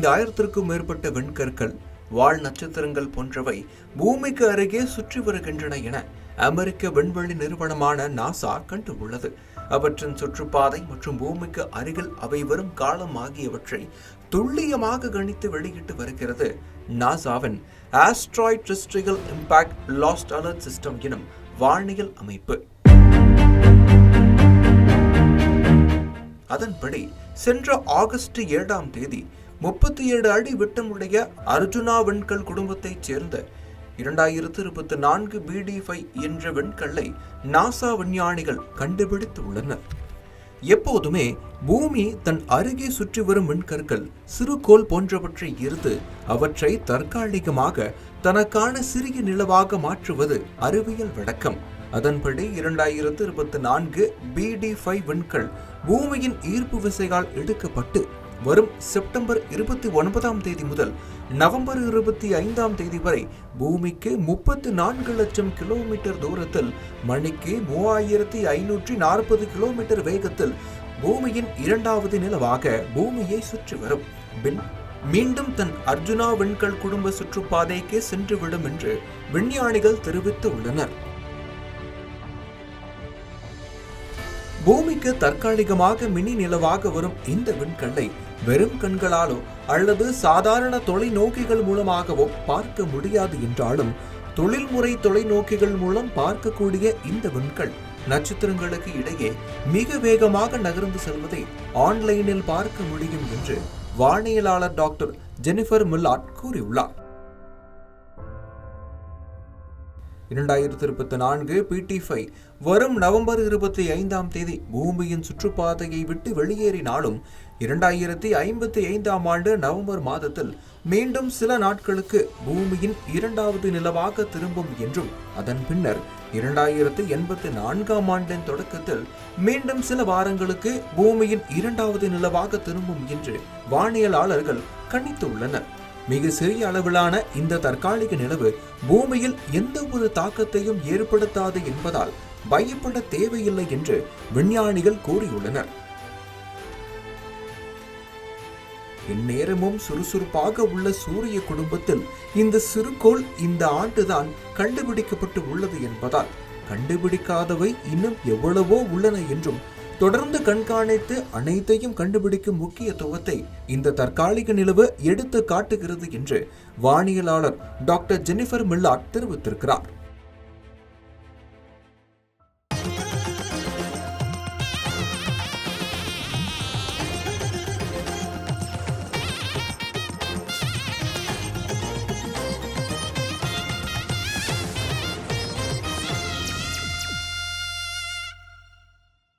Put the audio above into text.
25,000க்கும் மேற்பட்ட விண்கற்கள், வால் நட்சத்திரங்கள் போன்றவை பூமிக்கு அருகே சுற்றி வருகின்றன என அமெரிக்க விண்வெளி நிறுவனமான நாசா கண்டுள்ளது. அவற்றின் சுற்றுப்பாதை மற்றும் பூமிக்கு அருகில் அவை வரும் காலம் ஆகியவற்றை துல்லியமாக கணித்து வெளியிட்டு வருகிறது நாசாவின் asteroid terrestrial impact last alert system எனும் வானியல் அமைப்பு. அதன்படி சென்ற ஆகஸ்ட் 7ஆம் தேதி 37 அடி விட்டமுடைய அர்ஜுனா விண்கல் குடும்பத்தைச் சேர்ந்த 2024 BD5 என்ற விண்கல்லை நாசா விஞ்ஞானிகள் கண்டுபிடித்துள்ளனர். எப்போதுமே பூமி தன் அருகே சுற்றி வரும் விண்கற்கள் சிறுகோள் போன்றவற்றை ஈர்த்து அவற்றை தற்காலிகமாக தனக்கான சிறிய நிலவாக மாற்றுவது அறிவியல் வழக்கம். அதன்படி 2024 BD5 விண்கல் பூமியின் ஈர்ப்பு விசையால் எடுக்கப்பட்டு வரும் செப்டம்பர் 29ஆம் தேதி முதல் நவம்பர் 25ஆம் தேதி வரை பூமிக்கு 34 லட்சம் கிலோமீட்டர் தூரத்தில் மணிக்கு 3540 கிலோமீட்டர் வேகத்தில் பூமியின் இரண்டாவது நிலவாக பூமியை சுற்றி வரும். பின் மீண்டும் தன் அர்ஜுனா விண்கல் குடும்ப சுற்றுப்பாதைக்கு சென்றுவிடும் என்று விஞ்ஞானிகள் தெரிவித்துள்ளனர். பூமிக்கு தற்காலிகமாக மினி நிலவாக வரும் இந்த விண்கல்லை வெறும் கண்களாலோ அல்லது சாதாரண தொலைநோக்கிகள் மூலமாகவோ பார்க்க முடியாது என்றாலும் தொழில்முறை தொலைநோக்கிகள் மூலம் பார்க்கக்கூடிய இந்த விண்கல் நட்சத்திரங்களுக்கு இடையே மிக வேகமாக நகர்ந்து செல்வதை ஆன்லைனில் பார்க்க முடியும் என்று வானியலாளர் டாக்டர் ஜெனிஃபர் மில்லாட் கூறியுள்ளார். 2024 BD5 வரும் நவம்பர் 25ஆம் தேதி பூமியின் சுற்றுப்பாதையை விட்டு வெளியேறினாலும் 2055ஆம் ஆண்டு நவம்பர் மாதத்தில் மீண்டும் சில நாட்களுக்கு பூமியின் இரண்டாவது நிலவாக திரும்பும் என்றும் அதன் பின்னர் 2084ஆம் ஆண்டின் தொடக்கத்தில் மீண்டும் சில வாரங்களுக்கு பூமியின் இரண்டாவது நிலவாக திரும்பும் என்று வானியலாளர்கள் கணித்துள்ளனர். மிக சிறிய அளவிலான இந்த தற்காலிக நிலவு பூமியில் எந்த ஒரு தாக்கத்தையும் ஏற்படுத்தாது என்பதால் பயப்பட தேவையில்லை என்று விஞ்ஞானிகள் கூறியுள்ளனர். இந்நேரமும் சுறுசுறுப்பாக உள்ள சூரிய குடும்பத்தில் இந்த சிறுகோள் இந்த ஆண்டுதான் கண்டுபிடிக்கப்பட்டு உள்ளது என்பதால் கண்டுபிடிக்காதவை இன்னும் எவ்வளவோ உள்ளன என்றும் தொடர்ந்து கண்காணித்து அனைத்தையும் கண்டுபிடிக்கும் முக்கியத்துவத்தை இந்த தற்காலிக நிலவு எடுத்து காட்டுகிறது என்று வானியலாளர் டாக்டர் ஜெனிஃபர் மில்லாட் தெரிவித்திருக்கிறார்.